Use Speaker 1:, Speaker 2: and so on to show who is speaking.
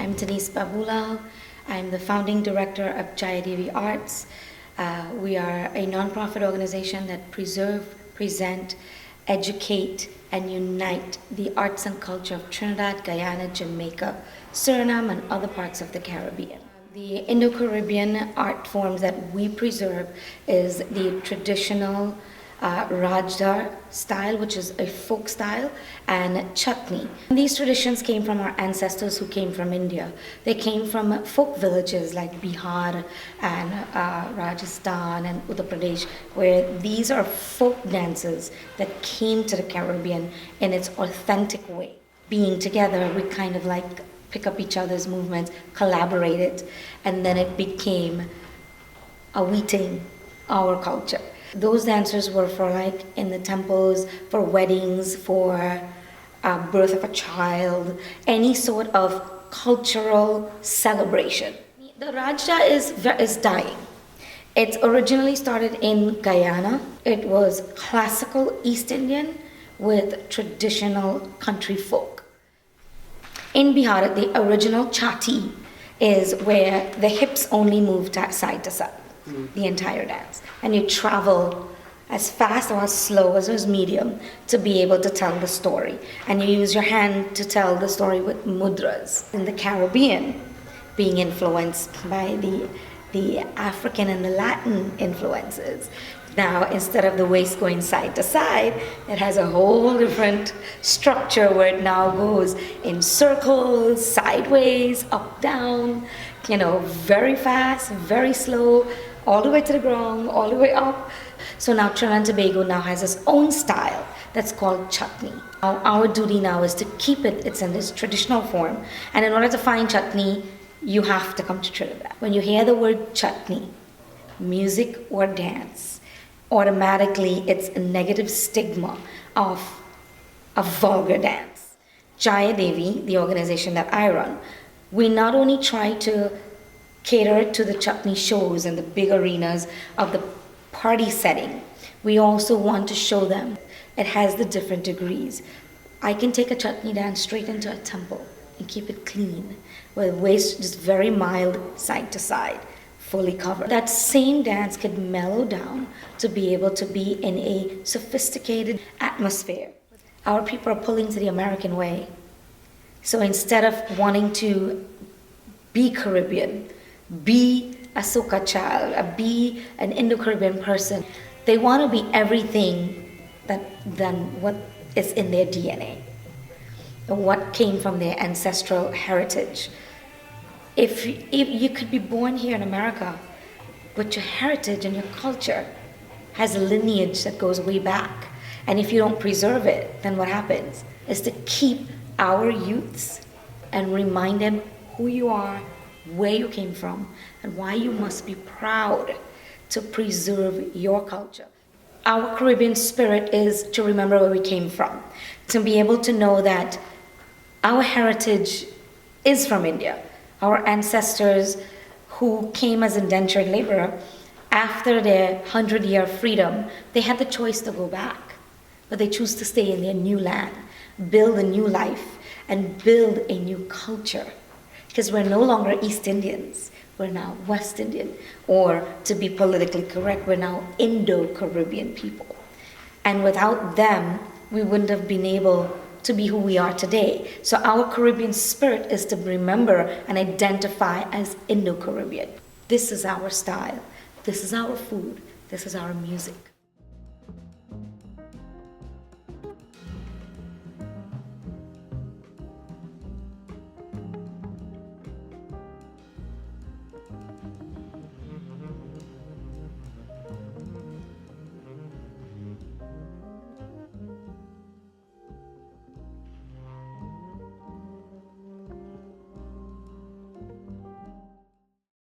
Speaker 1: I'm Denyse Baboolal. I'm the founding director of Jayadevi Arts. We are a nonprofit organization that preserve, present, educate, and unite the arts and culture of Trinidad, Guyana, Jamaica, Suriname, and other parts of the Caribbean. The Indo-Caribbean art forms that we preserve is the traditional Rajda style, which is a folk style, and Chutney. These traditions came from our ancestors who came from India. They came from folk villages like Bihar and Rajasthan and Uttar Pradesh, where these are folk dances that came to the Caribbean in its authentic way. Being together, we kind of like pick up each other's movements, collaborate it, and then it became a weeting, our culture. Those dancers were for like in the temples, for weddings, for birth of a child, any sort of cultural celebration. The Rajda is dying. It originally started in Guyana. It was classical East Indian with traditional country folk. In Bihar, the original chati is where the hips only move side to side, the entire dance. And you travel as fast or as slow as medium to be able to tell the story. And you use your hand to tell the story with mudras. In the Caribbean, being influenced by the African and the Latin influences, now instead of the waist going side to side, it has a whole different structure where it now goes in circles, sideways, up, down, very fast, very slow, all the way to the ground, all the way up. So now Trinidad and Tobago now has its own style that's called Chutney. Our duty now is to keep it's in this traditional form. And in order to find Chutney, you have to come to Trinidad. When you hear the word Chutney, music or dance, automatically it's a negative stigma of a vulgar dance. Jayadevi, the organization that I run, we not only try to cater to the Chutney shows and the big arenas of the party setting, we also want to show them it has the different degrees. I can take a Chutney dance straight into a temple and keep it clean, with waist just very mild side to side, fully covered. That same dance could mellow down to be able to be in a sophisticated atmosphere. Our people are pulling to the American way. So instead of wanting to be Caribbean, be a soca child, be an Indo-Caribbean person, they want to be everything than what is in their DNA, what came from their ancestral heritage. If you could be born here in America, but your heritage and your culture has a lineage that goes way back, and if you don't preserve it, then what happens is to keep our youths and remind them who you are, where you came from, and why you must be proud to preserve your culture. Our Caribbean spirit is to remember where we came from, to be able to know that our heritage is from India. Our ancestors who came as indentured laborer, after their 100-year freedom, they had the choice to go back, but they choose to stay in their new land, build a new life, and build a new culture. Because we're no longer East Indians, we're now West Indian, or to be politically correct, we're now Indo-Caribbean people. And without them, we wouldn't have been able to be who we are today. So our Caribbean spirit is to remember and identify as Indo-Caribbean. This is our style, this is our food, this is our music.